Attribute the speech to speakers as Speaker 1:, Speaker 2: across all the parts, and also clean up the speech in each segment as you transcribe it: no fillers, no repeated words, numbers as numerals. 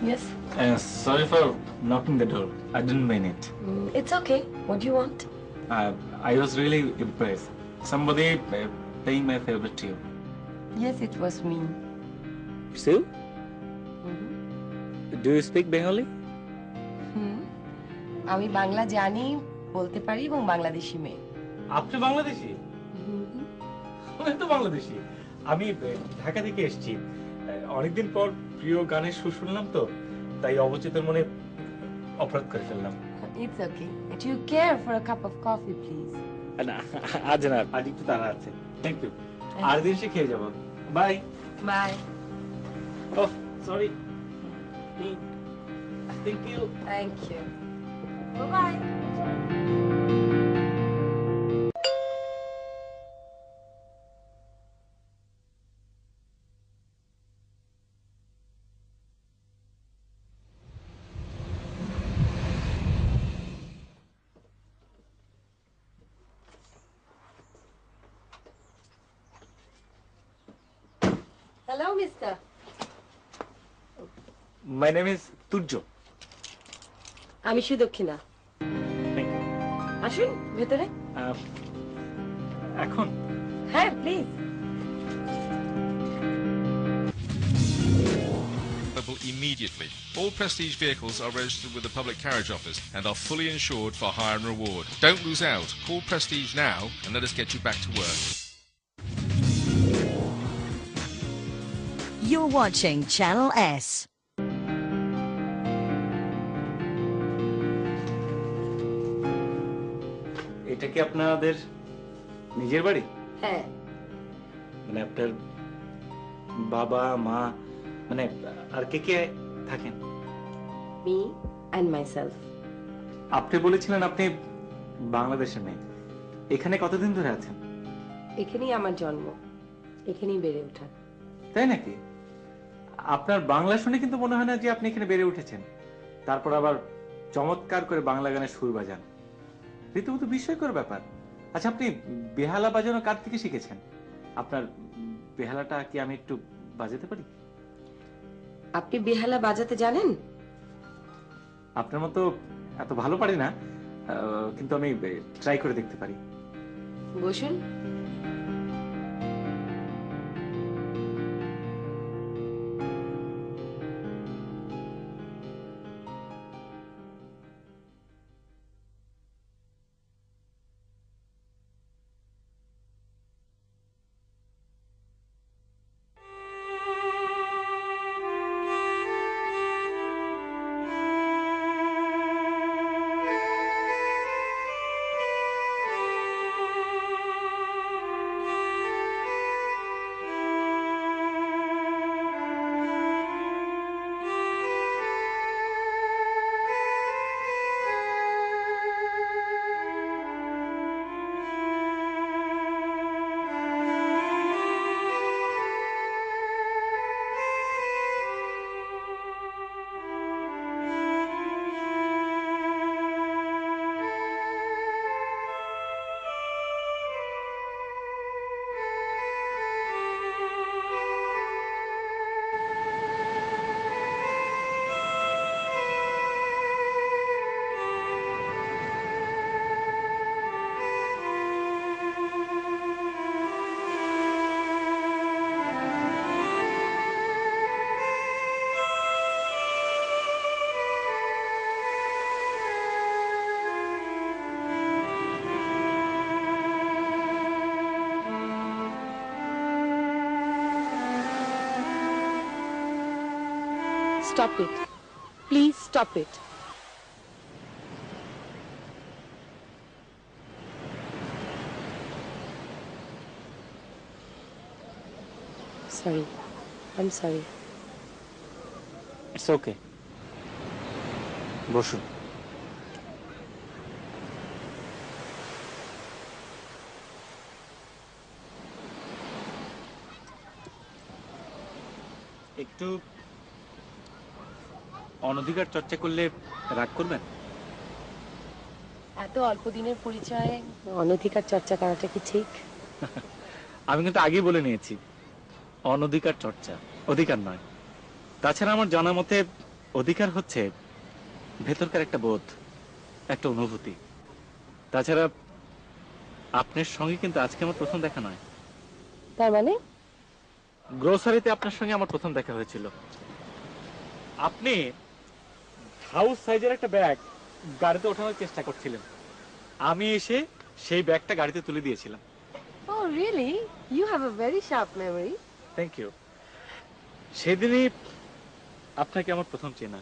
Speaker 1: Yes.
Speaker 2: Sorry for knocking the door. I didn't mean it.
Speaker 1: It's okay. What do you want?
Speaker 2: I was really impressed. Somebody paying my favorite tune.
Speaker 1: Yes, it was me.
Speaker 2: Sue? Do you speak Bengali?
Speaker 1: আমি বাংলা জানি, বলতে পারি এবং বাংলাদেশি মেয়ে।
Speaker 2: আপনি বাংলাদেশি? আমি তো বাংলাদেশি। আমি ঢাকা থেকে এসেছি। অনেকদিন পর প্রিয় গানের সুর শুনলাম তো, তাই অবচেতন মনে অপরাধ করে ফেললাম।
Speaker 1: It's okay. Do you care for a cup of coffee, please?
Speaker 2: না, আজ না, আজ একটু তাড়া আছে। Thank you. আর দিন সে খেয়ে যাবো। Bye.
Speaker 1: Bye.
Speaker 2: Oh, sorry. Thank you.
Speaker 1: Thank you. Bye-bye. Hello, mister.
Speaker 2: My name is Turjo.
Speaker 1: আমি সুদক্ষিণা।
Speaker 2: Thank you.
Speaker 1: আসুন ভেতরে।
Speaker 2: এখন?
Speaker 1: হ্যাঁ, please.
Speaker 3: Immediately. All Prestige vehicles are registered with the Public Carriage Office and are fully insured for hire and reward. Don't lose out. Call Prestige now and let us get you back to work.
Speaker 4: You're watching Channel S.
Speaker 2: এটা কি আপনাদের নিজের বাড়ি?
Speaker 1: হ্যাঁ।
Speaker 2: মানে আপনার বাবা মা মানে আর কে কে থাকেন?
Speaker 1: Me and myself.
Speaker 2: আপনি বলেছিলেন আপনি বাংলাদেশের মেয়ে। এখানে কতদিন ধরে আছেন?
Speaker 1: এখানেই আমার জন্ম, এখানেই বেড়ে ওঠা।
Speaker 2: তাই নাকি? আপনার বাংলা শুনে কিন্তু মনে হয় না যে আপনি এখানে বেড়ে উঠেছেন। তারপর আবার চমৎকার করে বাংলা গানের সুর বাজান। রীতিমতো বিস্ময়কর ব্যাপার। আচ্ছা, আপনি বেহালা বাজানো কার থেকে শিখেছেন? আপনার বেহালাটা কি আমি একটু বাজাতে পারি?
Speaker 1: আপনি বেহালা বাজাতে জানেন?
Speaker 2: আপনার মতো এত ভালো পারি না, কিন্তু আমি ট্রাই করে দেখতে পারি।
Speaker 1: বসুন। Stop it. Please stop it. Sorry. I'm sorry.
Speaker 2: It's okay. বসুন। একটু অনধিকার চর্চা করলে রাগ করবেন?
Speaker 1: এত অল্প দিনের পরিচয়ে অনধিকার চর্চা করাটা কি ঠিক?
Speaker 2: আমি কিন্তু আগেই বলে নিয়েছি, অনধিকার চর্চা, অধিকার নয়। তাছাড়া আমার জানা মতে অধিকার হচ্ছে ভেতরকার একটা বোধ, একটা অনুভূতি। তাছাড়া আপনার সঙ্গে কিন্তু আজকে আমার প্রথম দেখা নয়।
Speaker 1: তার মানে?
Speaker 2: গ্রোসারিতে আপনার সঙ্গে আমার প্রথম দেখা হয়েছিল। আপনি হাউস সাইজের একটা ব্যাগ গাড়িতে ওঠানোর চেষ্টা করছিলেন, আমি এসে সেই ব্যাগটা গাড়িতে তুলে দিয়েছিলাম।
Speaker 1: Oh, really? You have a very sharp memory.
Speaker 2: Thank you. সেদিনই আপনাকে আমার প্রথম চেনা,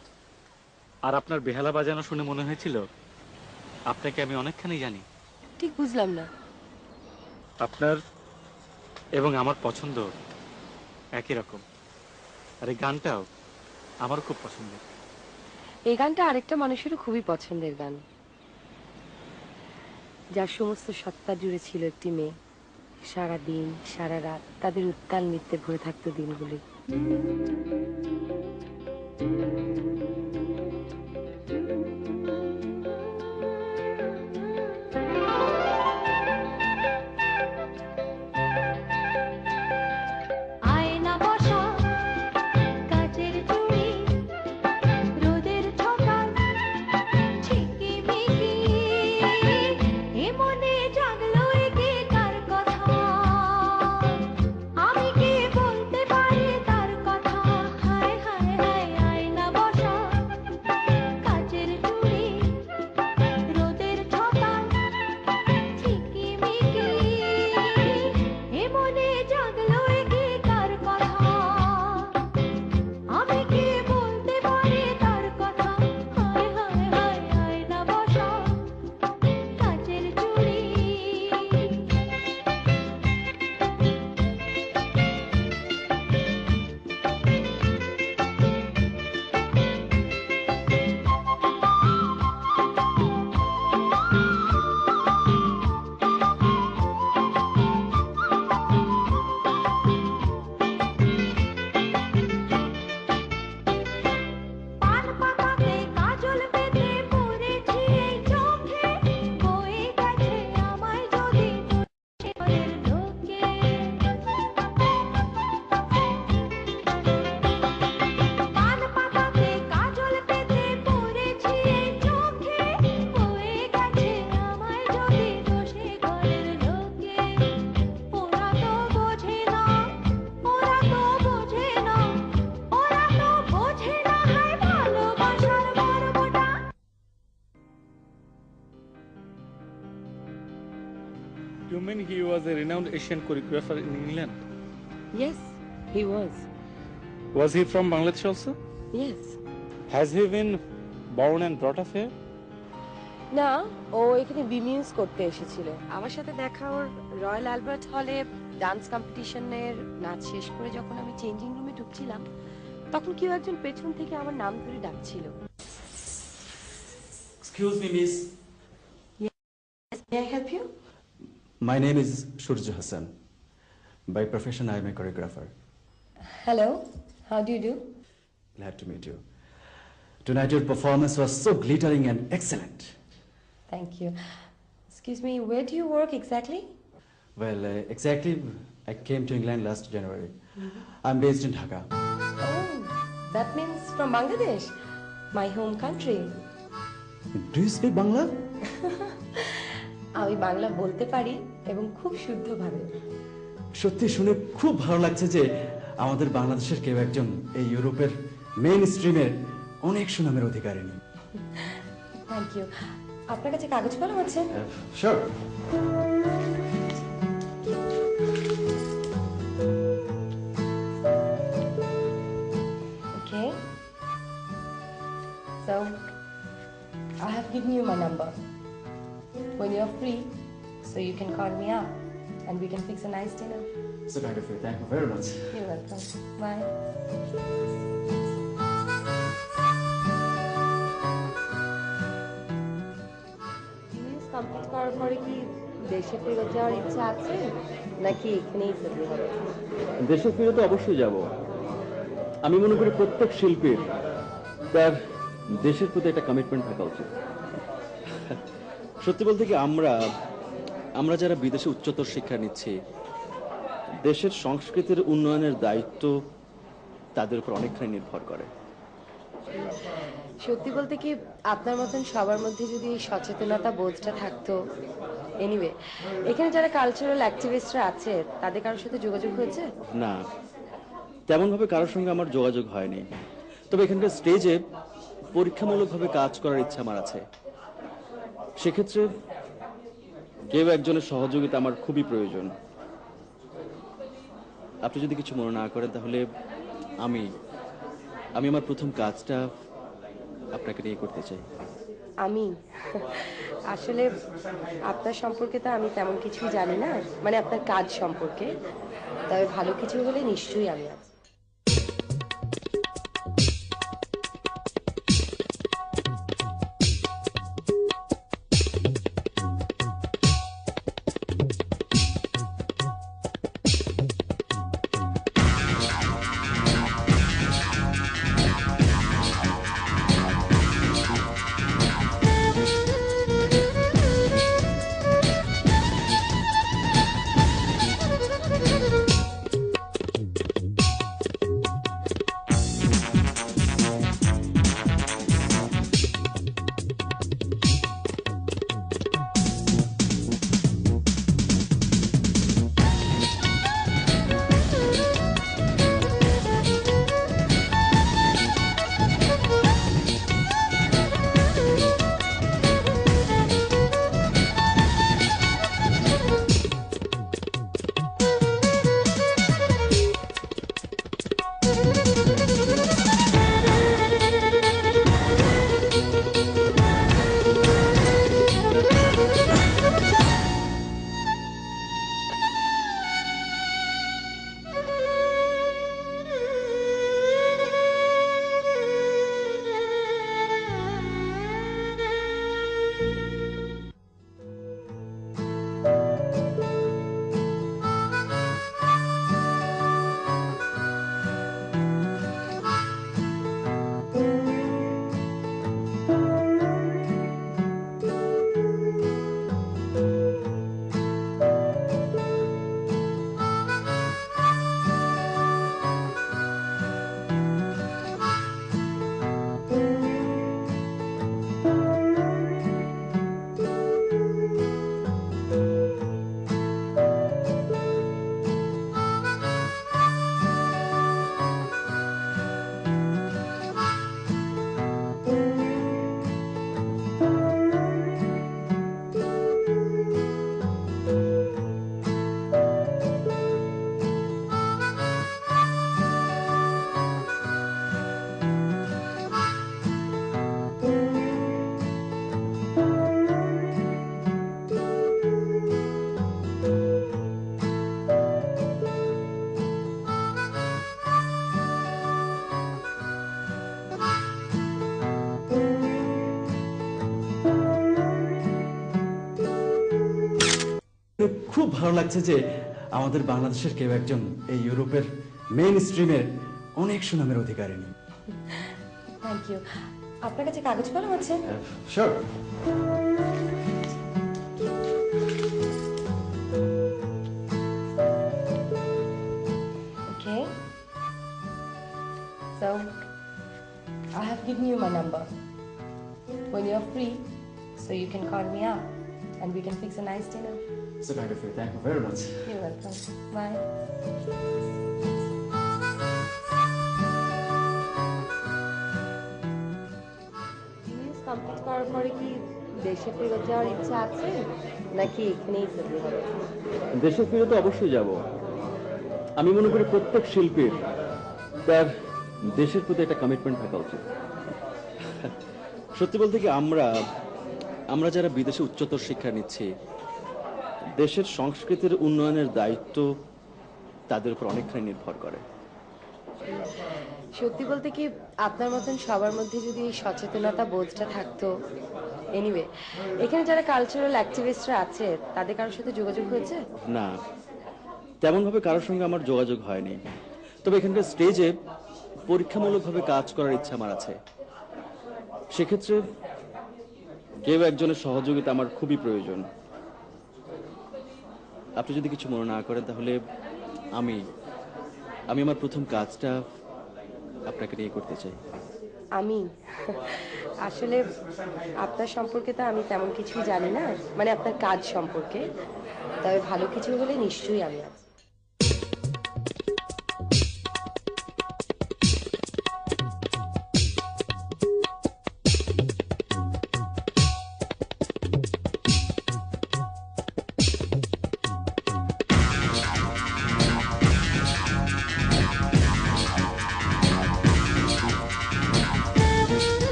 Speaker 2: আর আপনার বেহালা বাজানো শুনে মনে হয়েছিল আপনাকে আমি অনেকখানি জানি।
Speaker 1: ঠিক বুঝলাম না।
Speaker 2: আপনার এবং আমার পছন্দ একই রকম, আর এই গানটাও আমার খুব পছন্দের।
Speaker 1: এই গানটা আরেকটা মানুষেরও খুবই পছন্দের গান, যার সমস্ত সত্তা জুড়ে ছিল একটি মেয়ে। সারা দিন সারা রাত তাদের উত্তাল নৃত্যে ভরে থাকতো দিনগুলি।
Speaker 5: আয়না বসা কাচের চুড়ি রোদের ঠকায় ঝিকিমিকি এ মনে জাগলো একে কার কথা আমি কি বলতে পারি তার কথা হায় হায় হায় আয়না বসা কাচের চুড়ি রোদের ঠকায় ঝিকিমিকি এ মনে জাগলো একে কার কথা আমি কি বলতে পারি তার কথা হায় হায় হায় আয়না বসা কাচের চুড়ি পান পাতাতে কাজল পেতে পড়েছি এই চোখে বয়ে গেছে আমায় যদি তোর লোকে পান পাতাতে কাজল পেতে পড়েছি এই চোখে বয়ে গেছে আমায় যদি দোষে ঘরের লোকে ওরা তো বোঝে না ওরা তো বোঝে না ওরা তো বোঝে না হায় ভালোবাসার মর্মটা
Speaker 2: You mean he was a renowned Asian choreographer in England?
Speaker 1: Yes, he was.
Speaker 2: Was he from Bangladesh also?
Speaker 1: Yes.
Speaker 2: Has he been born and brought up here?
Speaker 1: না, ও এখানে বিমিউজ করতে এসেছিল। আমার সাথে দেখা ওর রয়্যাল অ্যালবার্ট হলে ডান্স কম্পিটিশনের নাচ শেষ করে যখন আমি চেঞ্জিং রুমে ঢুকছিলাম, তখন কেউ একজন পেছন থেকে আমার নাম ধরে ডাকছিল।
Speaker 6: Excuse me, miss.
Speaker 1: May I help you?
Speaker 6: My name is Shurjo Hassan. By profession, I am a choreographer.
Speaker 1: Hello, how do you do?
Speaker 6: Glad to meet you. Tonight, your performance was so glittering and excellent.
Speaker 1: Thank you. Excuse me, where do you work exactly?
Speaker 6: Well, exactly, I came to England last January. I'm based in Dhaka.
Speaker 1: Oh, that means from Bangladesh, my home country.
Speaker 6: Do you speak Bangla?
Speaker 1: আমি বাংলা বলতে পারি এবং খুব শুদ্ধভাবে।
Speaker 6: সত্যি শুনে খুব ভালো লাগছে যে আমাদের বাংলাদেশের কেউ একজন এই ইউরোপের মেইন স্ট্রিমের অনেক সুনামের অধিকারিণী।
Speaker 1: Thank you. আপনার কাছে কাগজ কলম আছে?
Speaker 6: Sure.
Speaker 1: Okay. So, I have given you my number. When you're free, so you can call me up and we can fix a nice dinner.
Speaker 6: So kind of you. Thank you very much.
Speaker 1: You're welcome. Bye. English complete করার পরে কি দেশে ফেরত যাওয়ার ইচ্ছা আছে নাকি এখানেই সেটেল হবে?
Speaker 7: দেশে ফিরে তো অবশ্যই যাব। আমি মনে করি প্রত্যেক শিল্পীর তার দেশের প্রতি একটা কমিটমেন্ট থাকা উচিত। সত্যি বলতে কি আমরা যারা বিদেশে উচ্চতর শিক্ষা নিচ্ছি, দেশের সংস্কৃতির উন্নয়নের দায়িত্ব তাদের উপর অনেকখানি নির্ভর করে।
Speaker 1: সত্যি বলতে কি, আপনার মতন সবার মধ্যে যদি এই সচেতনতা বোধটা থাকতো। এনিওয়ে, এখানে যারা কালচারাল অ্যাক্টিভিস্টরা আছে তাদের কারোর সাথে যোগাযোগ হয়েছে?
Speaker 7: না, তেমনভাবে কারোর সঙ্গে আমার যোগাযোগ হয়নি। তবে এখানকার স্টেজে পরীক্ষামূলকভাবে কাজ করার ইচ্ছা আমার আছে। সেক্ষেত্রে কেউ একজনের সহযোগিতা আমার খুবই প্রয়োজন। আপনি যদি কিছু মনে না করেন তাহলে আমি আমি আমার প্রথম কাজটা আপনাকে নিয়ে করতে চাই।
Speaker 1: আমি আসলে আপনার সম্পর্কে তো আমি তেমন কিছুই জানি না, মানে আপনার কাজ সম্পর্কে। তবে ভালো কিছু হলে নিশ্চয়ই আমি আছি।
Speaker 6: খুব ভালো লাগছে যে আমাদের বাংলাদেশের কেউ একজন এই ইউরোপের মেইন স্ট্রিমের অনেক সুনামের অধিকারিণী।
Speaker 1: Thank you. আপনার কাছে কাগজ কলম আছে?
Speaker 6: Sure.
Speaker 1: Okay. So, I have given you my number. When you're free, so you can call me up and we can fix a nice dinner.
Speaker 6: So kind of you. Thank you very much.
Speaker 1: You're welcome. Bye. জিনিস complete করার পরে কি দেশে ফেরত যাওয়ার ইচ্ছা আছে নাকি এখানেই থাকতে হবে?
Speaker 7: দেশে ফিরে তো অবশ্যই যাব। আমি মনে করি প্রত্যেক শিল্পীর তার দেশের প্রতি একটা কমিটমেন্ট থাকা উচিত। সত্যি বলতে কি, আমরা যারা বিদেশে উচ্চতর শিক্ষা নিচ্ছি, দেশের সংস্কৃতির উন্নয়নের দায়িত্ব তাদের উপর অনেকখানি নির্ভর করে।
Speaker 1: সত্যি বলতে কি, আপনার মতন সবার মধ্যে যদি এই সচেতনতা বোধটা থাকতো। এনিওয়ে, এখানে যারা কালচারাল অ্যাক্টিভিস্টরা আছে তাদের কারোর সাথে যোগাযোগ হয়েছে?
Speaker 7: না, তেমনভাবে কারোর সঙ্গে আমার যোগাযোগ হয়নি। তবে এখানকার স্টেজে পরীক্ষামূলকভাবে কাজ করার ইচ্ছা আমার আছে। সেক্ষেত্রে কেউ একজনের সহযোগিতা আমার খুবই প্রয়োজন। আপনি যদি কিছু মনে না করেন তাহলে আমি আমার প্রথম কাজটা আপনাকে নিয়ে করতে চাই।
Speaker 1: আমি আসলে আপনার সম্পর্কে তো আমি তেমন কিছুই জানি না, মানে আপনার কাজ সম্পর্কে। তবে ভালো কিছু হলে নিশ্চয়ই আমি আছি।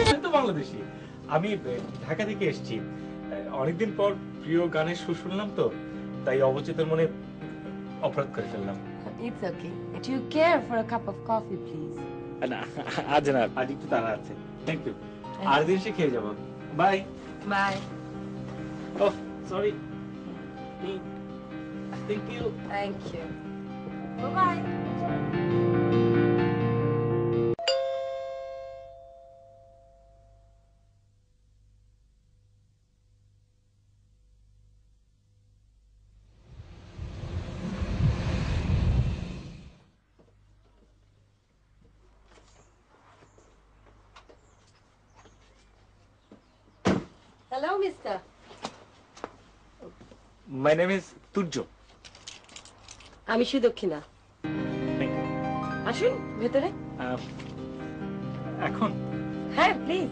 Speaker 2: আমি তো বাংলাদেশি। আমি ঢাকা থেকে এসেছি। অনেকদিন পর প্রিয় গানের সুর শুনলাম তো, তাই অবচেতন মনে অপরাধ করে ফেললাম।
Speaker 1: It's okay. Do you care for a cup of coffee, please?
Speaker 2: না, আজ না, আজ একটু তাড়া আছে। Thank you. আর দিন সে খেয়ে যাবো। Bye.
Speaker 1: Bye.
Speaker 2: Oh, sorry. Thank you.
Speaker 1: Thank you. Bye-bye. Hello, mister.
Speaker 2: My name is Turya.
Speaker 1: আমি সুদক্ষিণা।
Speaker 2: Thank you.
Speaker 1: আসুন ভেতরে।
Speaker 2: এখন
Speaker 1: হ্যাঁ, please.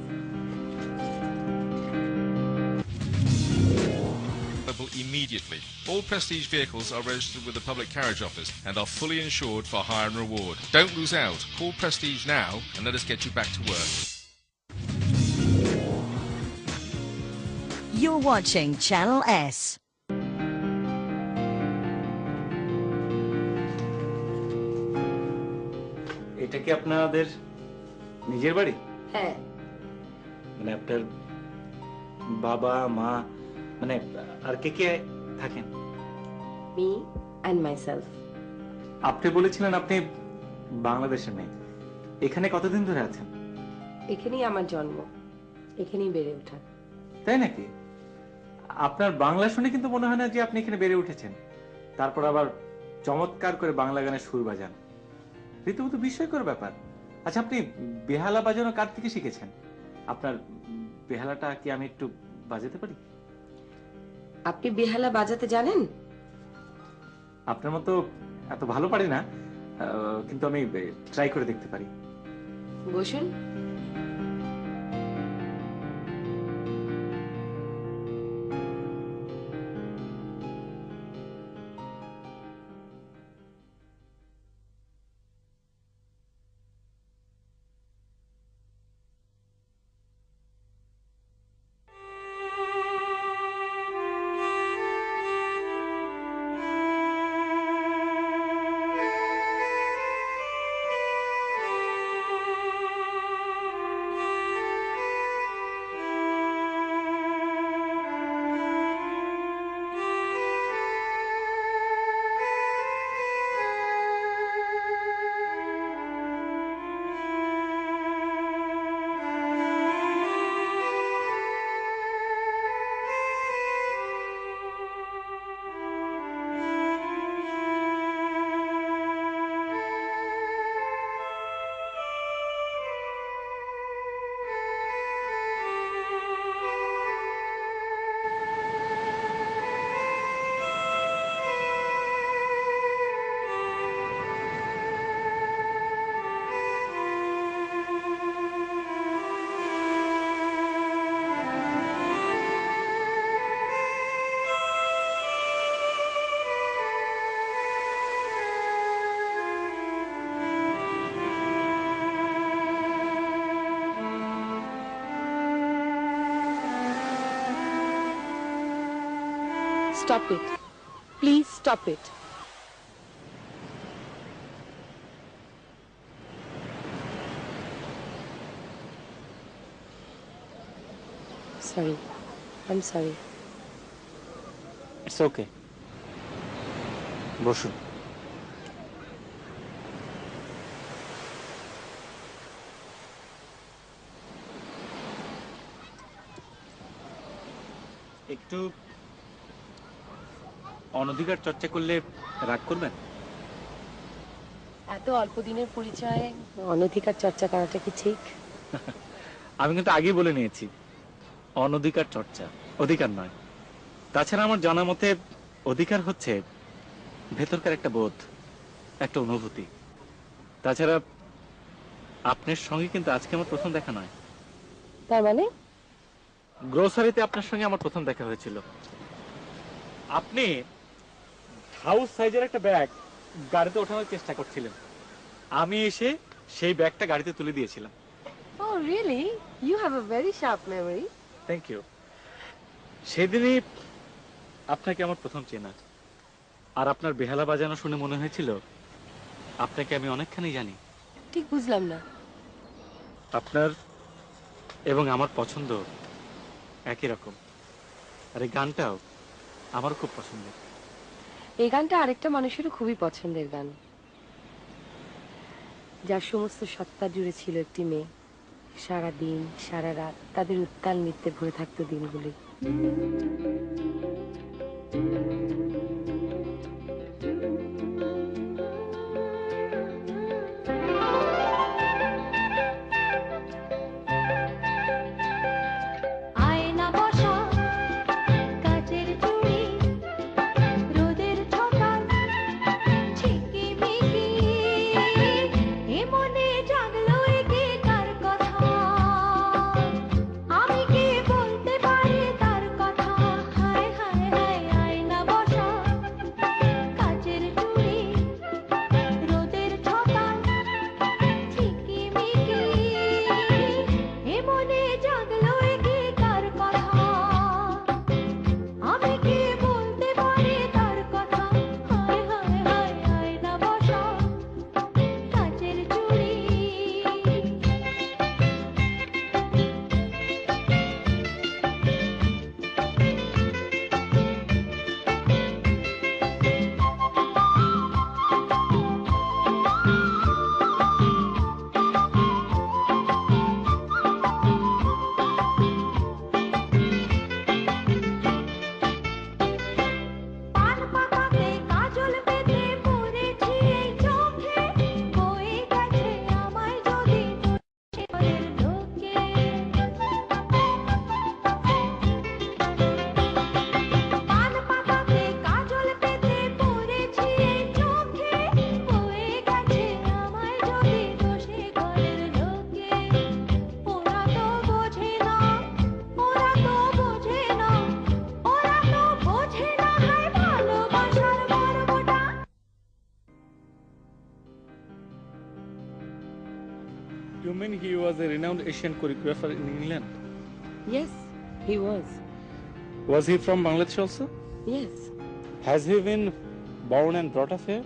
Speaker 3: Immediately. All Prestige vehicles are registered with the Public Carriage Office and are fully insured for hire and reward. Don't lose out. Call Prestige now and let us get you back to work.
Speaker 4: You're watching Channel S.
Speaker 2: এটা কি আপনাদের নিজের বাড়ি?
Speaker 1: হ্যাঁ,
Speaker 2: মানে আপনার বাবা মা, মানে আর কে কে থাকেন?
Speaker 1: me and myself.
Speaker 2: আপনি বলেছিলেন আপনি বাংলাদেশে নেই। এখানে কতদিন ধরে আছেন?
Speaker 1: এখানেই আমার জন্ম, এখানেই বেড়ে ওঠা।
Speaker 2: তাই নাকি? আপনার বাংলা শুনে কিন্তু মনে হয় না যে আপনি এখানে বেড়ে উঠেছেন। তারপর আবার চমৎকার করে বাংলা গানের সুর বাজান। রীতিমতো বিস্ময়কর ব্যাপার। আচ্ছা, আপনি বেহালা বাজানো কার থেকে শিখেছেন? আপনার বেহালাটা কি আমি একটু বাজাতে পারি?
Speaker 1: আপনি বেহালা বাজাতে জানেন?
Speaker 2: আপনার মতো এত ভালো পারি না, কিন্তু আমি ট্রাই করে দেখতে পারি।
Speaker 1: বসুন। stop it. Please stop it. Sorry. I'm sorry.
Speaker 2: It's okay, বসুন। একটু অনধিকার চর্চা করলে রাগ করবেন?
Speaker 1: এত অল্প দিনের পরিচয়ে অনধিকার চর্চা করাটা কি ঠিক?
Speaker 2: আমি কিন্তু আগেই বলে নিয়েছি, অনধিকার চর্চা, অধিকার নয়। তাছাড়া আমার জানা মতে অধিকার হচ্ছে ভেতরকার একটা বোধ, একটা অনুভূতি। তাছাড়া আপনার সঙ্গে কিন্তু আজকে আমার প্রথম দেখা নয়।
Speaker 1: তার মানে?
Speaker 2: গ্রোসারিতে আপনার সঙ্গে আমার প্রথম দেখা হয়েছিল। আপনি হাউস সাইজের একটা ব্যাগ গাড়িতে ওঠানোর চেষ্টা করছিলেন, আমি এসে সেই ব্যাগটা গাড়িতে তুলে দিয়েছিলাম।
Speaker 1: Oh, really? You have a very sharp memory.
Speaker 2: Thank you. সেদিনই আপনাকে আমার প্রথম চেনা, আর আপনার বেহালা বাজানো শুনে মনে হয়েছিল আপনাকে আমি অনেকখানি জানি।
Speaker 1: ঠিক বুঝলাম না।
Speaker 2: আপনার এবং আমার পছন্দ একই রকম, আর এই গানটাও আমার খুব পছন্দের।
Speaker 1: এই গানটা আরেকটা মানুষেরও খুবই পছন্দের গান, যার সমস্ত সত্তা জুড়ে ছিল একটি মেয়ে। সারা দিন সারা রাত তাদের উত্তাল নৃত্যে ভরে থাকতো দিনগুলি।
Speaker 5: আয়না বসা কাচের চুড়ি রোদের ঠোঁটায় ঝিকিমিকি এ মনে জাগলো একে কার কথা আমি কি বলতে পারি তার কথা হায় হায় হায় আয়না বসা কাচের চুড়ি রোদের ঠোঁটায় ঝিকিমিকি এ মনে জাগলো একে কার কথা আমি কি বলতে পারি তার কথা হায় হায় হায় আয়না বসা কাচের চুড়ি পান পাতাতে কাজল বেঁধে পড়েছি এই চোখে বয়ে গেছে আমায় যদি তোর ঢোকে পান পাতাতে কাজল বেঁধে পড়েছি এই চোখে বয়ে গেছে আমায় যদি দোষে ঘরের ঢোকে ওরা তো বোঝে না ওরা তো বোঝে না ওরা তো বোঝে না হায় ভালোবাসার মর্মটা
Speaker 2: You mean he was a renowned Asian choreographer in England?
Speaker 1: Yes, he was.
Speaker 2: Was he from Bangladesh also?
Speaker 1: Yes.
Speaker 2: Has he been born and brought up here?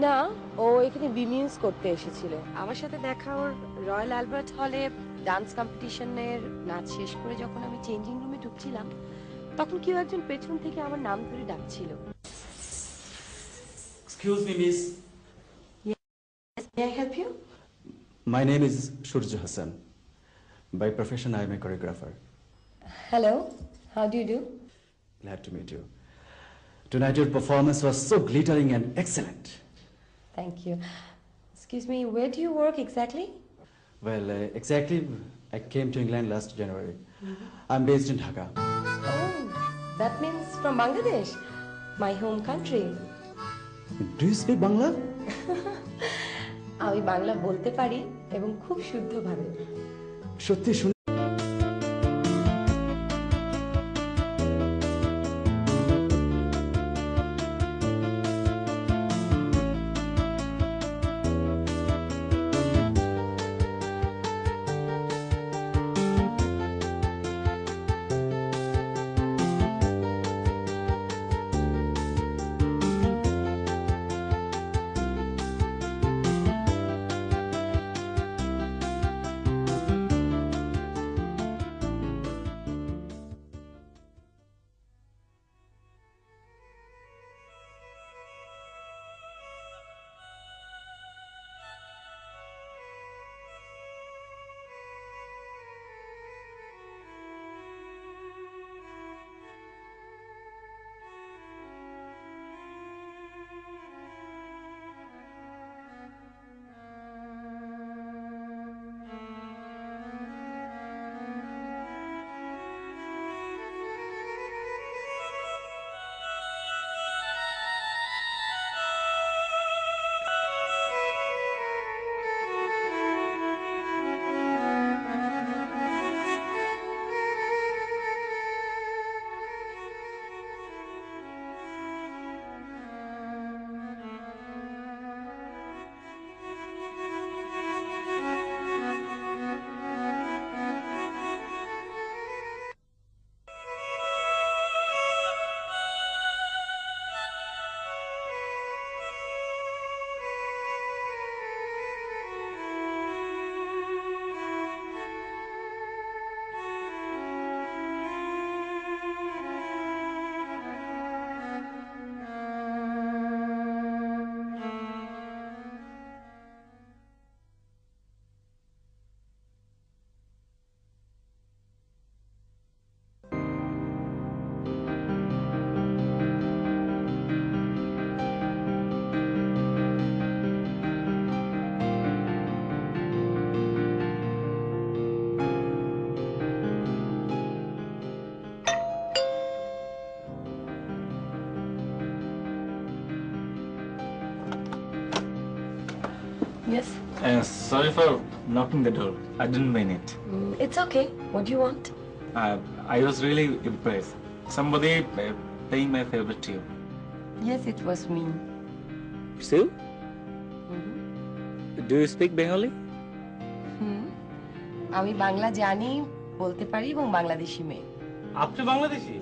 Speaker 1: না, ও এখানে বিমিউজ করতে এসেছিল। আমার সাথে দেখা ওর রয়্যাল অ্যালবার্ট হলে ডান্স কম্পিটিশনের নাচ শেষ করে যখন আমি চেঞ্জিং রুমে ঢুকছিলাম, তখন কেউ একজন পেছন থেকে আমার নাম ধরে ডাকছিল।
Speaker 6: Excuse me miss,
Speaker 1: May I help you?
Speaker 6: My name is Surya Hasan. By profession I am a choreographer.
Speaker 1: Hello, how do you do?
Speaker 6: Glad to meet you. Tonight your performance was so glittering and excellent.
Speaker 1: Thank you. Excuse me, where do you work exactly?
Speaker 6: Well, exactly, I came to England last January. I'm based in Dhaka.
Speaker 1: Oh, that means from Bangladesh, my home country.
Speaker 6: Do you speak Bangla?
Speaker 1: আমি বাংলা বলতে পারি এবং খুব শুদ্ধভাবে।
Speaker 6: সত্যি শুনে
Speaker 1: Yes.
Speaker 2: Sorry for knocking the door. I didn't mean it.
Speaker 1: It's okay. What do you want?
Speaker 2: I was really impressed. Somebody paying my favorite tune.
Speaker 1: Yes, it was me.
Speaker 2: Still? Do you speak Bengali?
Speaker 1: আমি বাংলা জানি, বলতে পারি এবং বাংলাদেশি মেয়ে।
Speaker 2: আপনি বাংলাদেশি?